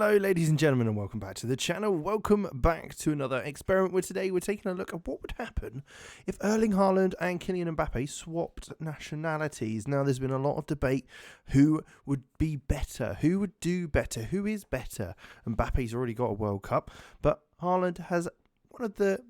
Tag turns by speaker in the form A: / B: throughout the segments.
A: Hello ladies and gentlemen, and welcome back to the channel. Welcome back to another experiment where today we're taking a look at what would happen if Erling Haaland and Kylian Mbappe swapped nationalities. Now there's been a lot of debate who would be better, who would do better, who is better. Mbappe's already got a World Cup, but Haaland has one of the,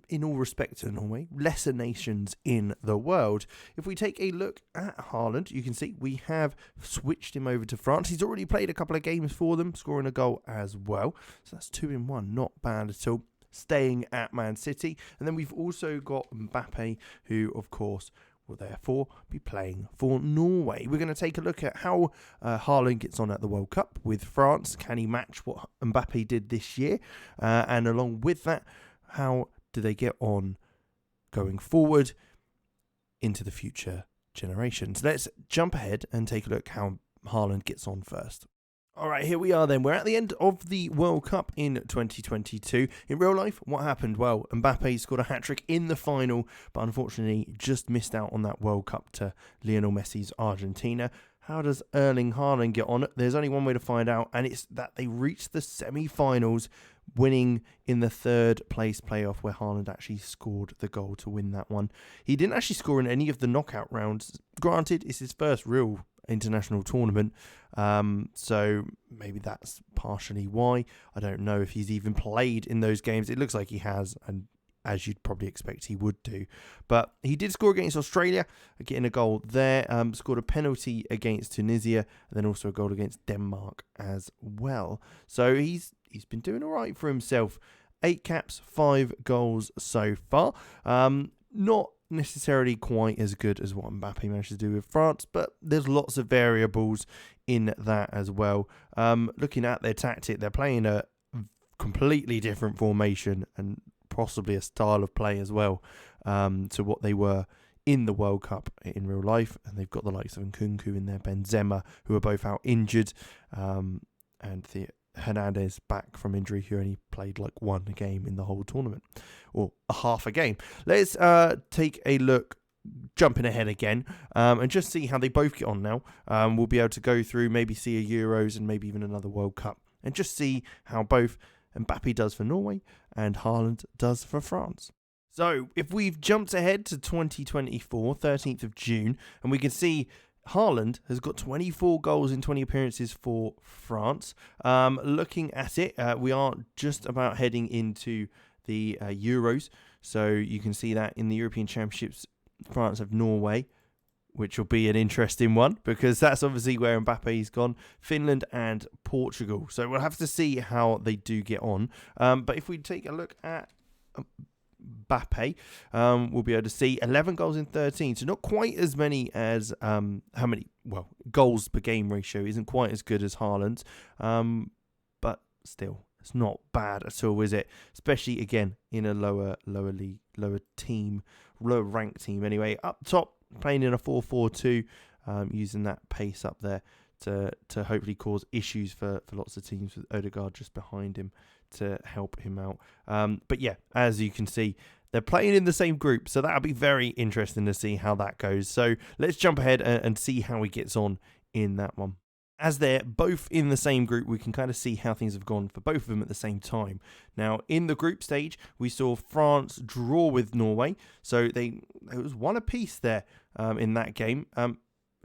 A: in all respect to Norway, lesser nations in the world. If we take a look at Haaland, you can see we have switched him over to France. He's already played a couple of games for them, scoring a goal as well. So that's 2 in 1, not bad at all. Staying at Man City. And then we've also got Mbappe, who, of course, will therefore be playing for Norway. We're going to take a look at how Haaland gets on at the World Cup with France. Can he match what Mbappe did this year? And along with that, how do they get on going forward into the future generations? Let's jump ahead and take a look how Haaland gets on first. All right, here we are then. We're at the end of the World Cup in 2022. In real life, what happened? Well, Mbappe scored a hat-trick in the final, but unfortunately just missed out on that World Cup to Lionel Messi's Argentina. How does Erling Haaland get on? There's only one way to find out, and it's that they reached the semi-finals, winning in the third place playoff where Haaland actually scored the goal to win that one. He didn't actually score in any of the knockout rounds. Granted, it's his first real international tournament, so maybe that's partially why. I don't know if he's even played in those games. It looks like he has, and as you'd probably expect he would do. But he did score against Australia, getting a goal there. Scored a penalty against Tunisia, and then also a goal against Denmark as well. So he's been doing all right for himself. 8 caps, 5 goals so far. Not necessarily quite as good as what Mbappe managed to do with France, but there's lots of variables in that as well. Looking at their tactic, they're playing a completely different formation and possibly a style of play as well to what they were in the World Cup in real life. And they've got the likes of Nkunku in there, Benzema, who are both out injured, and the Hernandez back from injury, who only played like 1 game in the whole tournament, or a half a game. Let's take a look, jumping ahead again, and just see how they both get on now. We'll be able to go through, maybe see a Euros and maybe even another World Cup, and just see how both Mbappe does for Norway and Haaland does for France. So if we've jumped ahead to 2024, 13th of June, and we can see Haaland has got 24 goals in 20 appearances for France. Looking at it, we are just about heading into the Euros. So you can see that in the European Championships, France have Norway, which will be an interesting one because that's obviously where Mbappe's gone. Finland and Portugal. So we'll have to see how they do get on. But if we take a look at Mbappe, we'll be able to see 11 goals in 13, so not quite as many as goals per game ratio isn't quite as good as Haaland's, but still it's not bad at all, is it? Especially again in a lower ranked team anyway. Up top, playing in a 4-4-2, using that pace up there to hopefully cause issues for lots of teams, with Odegaard just behind him to help him out. But yeah, as you can see, they're playing in the same group, so that'll be very interesting to see how that goes. So let's jump ahead and see how he gets on in that one. As they're both in the same group, we can kind of see how things have gone for both of them at the same time. Now, in the group stage, we saw France draw with Norway, so it was 1 apiece there in that game.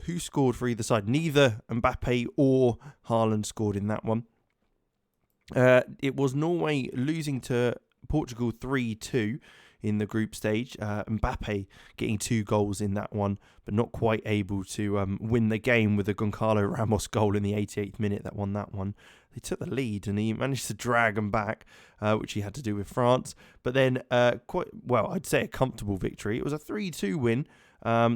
A: Who scored for either side? Neither Mbappe or Haaland scored in that one. It was Norway losing to Portugal 3-2 in the group stage. Mbappe getting 2 goals in that one, but not quite able to win the game with a Goncalo Ramos goal in the 88th minute that won that one. They took the lead and he managed to drag them back, which he had to do with France. But then I'd say a comfortable victory. It was a 3-2 win.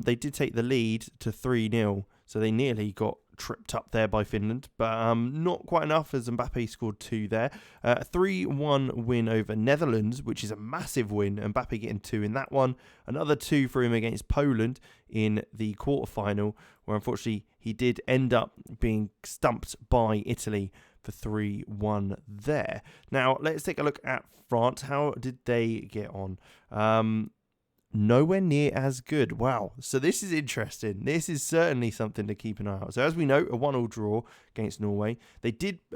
A: They did take the lead to 3-0, so they nearly got tripped up there by Finland, but not quite enough as Mbappe scored 2 there. A 3-1 win over Netherlands, which is a massive win. Mbappe getting 2 in that one. Another 2 for him against Poland in the quarterfinal, where unfortunately he did end up being stumped by Italy for 3-1 there. Now let's take a look at France. How did they get on? nowhere near as good. Wow. So this is interesting. This is certainly something to keep an eye out. So as we know, a 1-1 draw against Norway.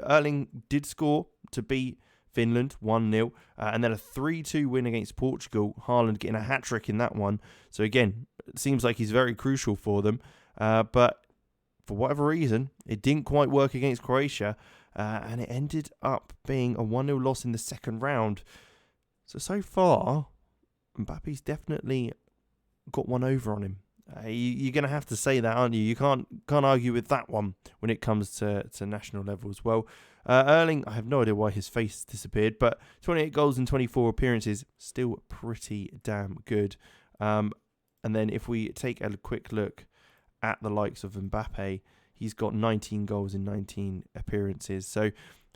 A: Erling did score to beat Finland 1-0, and then a 3-2 win against Portugal. Haaland getting a hat-trick in that one. So again, it seems like he's very crucial for them. But for whatever reason, it didn't quite work against Croatia, and it ended up being a 1-0 loss in the second round. So far, Mbappe's definitely got one over on him. You're going to have to say that, aren't you? You can't argue with that one when it comes to national level as well. Erling, I have no idea why his face disappeared, but 28 goals in 24 appearances, still pretty damn good. And then if we take a quick look at the likes of Mbappe, he's got 19 goals in 19 appearances. So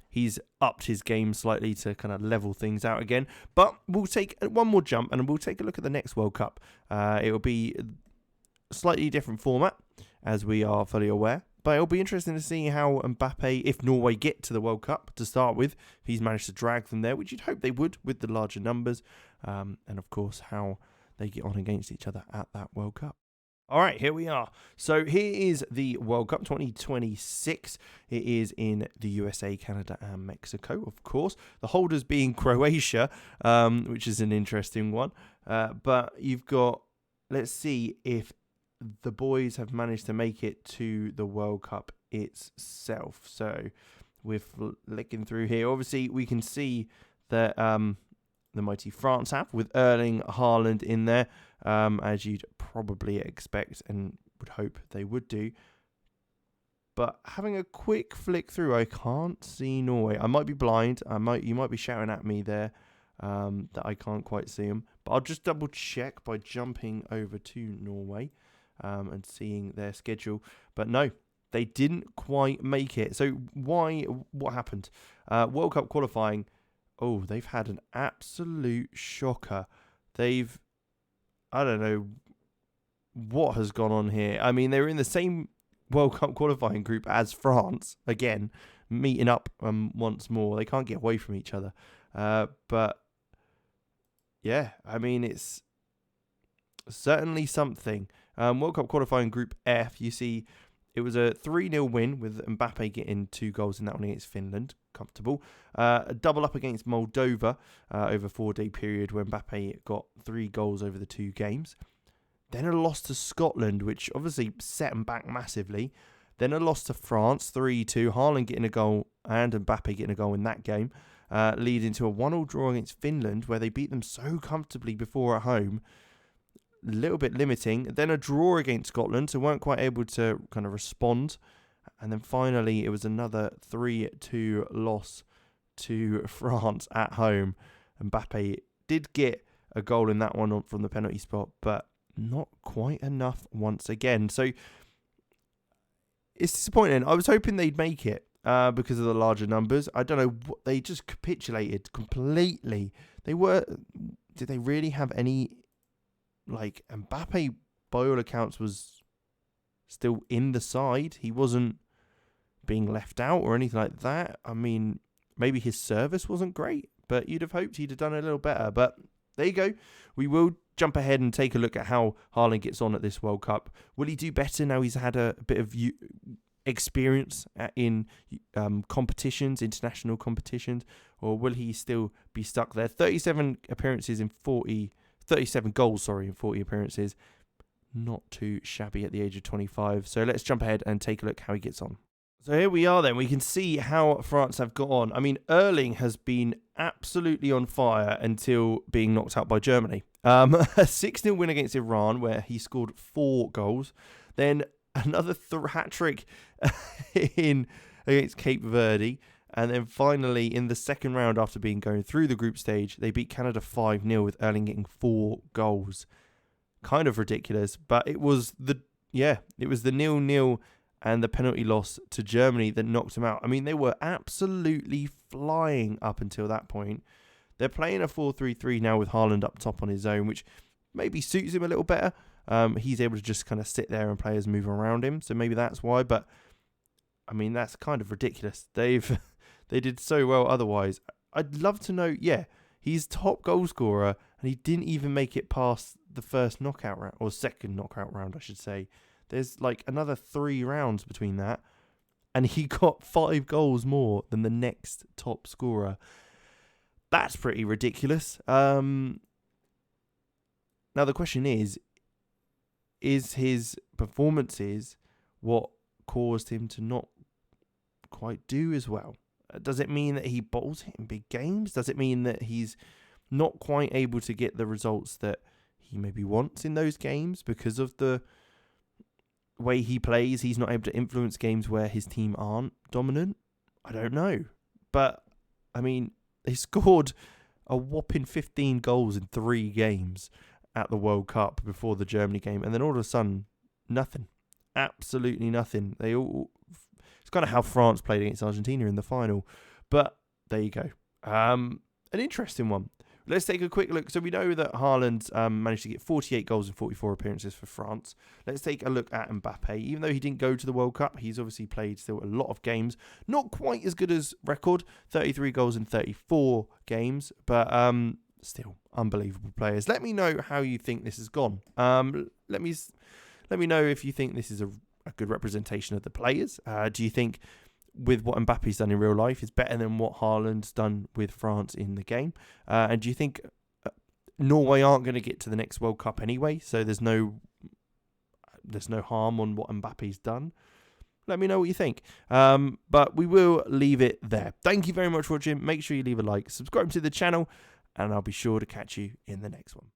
A: he's upped his game slightly to kind of level things out again. But we'll take one more jump and we'll take a look at the next World Cup. It will be a slightly different format, as we are fully aware. But it'll be interesting to see how Mbappe, if Norway get to the World Cup to start with, if he's managed to drag them there, which you'd hope they would with the larger numbers. And of course, how they get on against each other at that World Cup. All right, here we are. So here is the World Cup 2026. It is in the USA, Canada, and Mexico, of course. The holders being Croatia, which is an interesting one. But you've got, let's see if the boys have managed to make it to the World Cup itself. So we're flicking through here. Obviously, we can see that the mighty France have, with Erling Haaland in there, as you'd probably expect and would hope they would do. But having a quick flick through, I can't see Norway. I might be blind. You might be shouting at me there that I can't quite see them. But I'll just double check by jumping over to Norway and seeing their schedule. But no, they didn't quite make it. So what happened? World Cup qualifying. Oh, they've had an absolute shocker. I don't know what has gone on here. I mean, they were in the same World Cup qualifying group as France. Again, meeting up once more. They can't get away from each other. But, yeah, I mean, it's certainly something. World Cup qualifying group F, you see, it was a 3-0 win with Mbappe getting 2 goals in that one against Finland. Comfortable. A double up against Moldova over a 4-day period where Mbappe got 3 goals over the 2 games. Then a loss to Scotland, which obviously set them back massively. Then a loss to France, 3-2. Haaland getting a goal and Mbappe getting a goal in that game, leading to a 1-1 draw against Finland where they beat them so comfortably before at home. A little bit limiting. Then a draw against Scotland, so weren't quite able to kind of respond. And then finally, it was another 3-2 loss to France at home. Mbappe did get a goal in that one from the penalty spot, but not quite enough once again. So it's disappointing. I was hoping they'd make it because of the larger numbers. I don't know. They just capitulated completely. Did they really have any... Like, Mbappe, by all accounts, was still in the side. He wasn't being left out or anything like that. I mean, maybe his service wasn't great, but you'd have hoped he'd have done a little better. But there you go. We will jump ahead and take a look at how Haaland gets on at this World Cup. Will he do better now he's had a bit of experience in competitions, international competitions, or will he still be stuck there? 37 goals in 40 appearances. Not too shabby at the age of 25. So let's jump ahead and take a look how he gets on. So here we are then. We can see how France have got on. I mean, Erling has been absolutely on fire until being knocked out by Germany. A 6-0 win against Iran where he scored 4 goals. Then another hat-trick against Cape Verde. And then finally, in the second round, after going through the group stage, they beat Canada 5-0 with Erling getting 4 goals. Kind of ridiculous, but it was the 0-0 and the penalty loss to Germany that knocked them out. I mean, they were absolutely flying up until that point. They're playing a 4-3-3 now with Haaland up top on his own, which maybe suits him a little better. He's able to just kind of sit there and players move around him, so maybe that's why. But I mean, that's kind of ridiculous. They did so well otherwise. I'd love to know, he's top goal scorer and he didn't even make it past the first knockout round, or second knockout round, I should say. There's like another 3 rounds between that. And he got 5 goals more than the next top scorer. That's pretty ridiculous. Now the question is his performances what caused him to not quite do as well? Does it mean that he bowls it in big games? Does it mean that he's not quite able to get the results that he maybe wants in those games because of the way he plays? He's not able to influence games where his team aren't dominant? I don't know. But, I mean, he scored a whopping 15 goals in 3 games at the World Cup before the Germany game. And then all of a sudden, nothing. Absolutely nothing. It's kind of how France played against Argentina in the final. But there you go. An interesting one. Let's take a quick look. So we know that Haaland managed to get 48 goals in 44 appearances for France. Let's take a look at Mbappe. Even though he didn't go to the World Cup, he's obviously played still a lot of games. Not quite as good as record, 33 goals in 34 games, but still unbelievable players. Let me know how you think this has gone. Let me know if you think this is a good representation of the players. Do you think with what Mbappe's done in real life is better than what Haaland's done with France in the game? And do you think Norway aren't going to get to the next World Cup anyway, so there's no harm on what Mbappe's done? Let me know what you think. But we will leave it there. Thank you very much for watching. Make sure you leave a like, subscribe to the channel, and I'll be sure to catch you in the next one.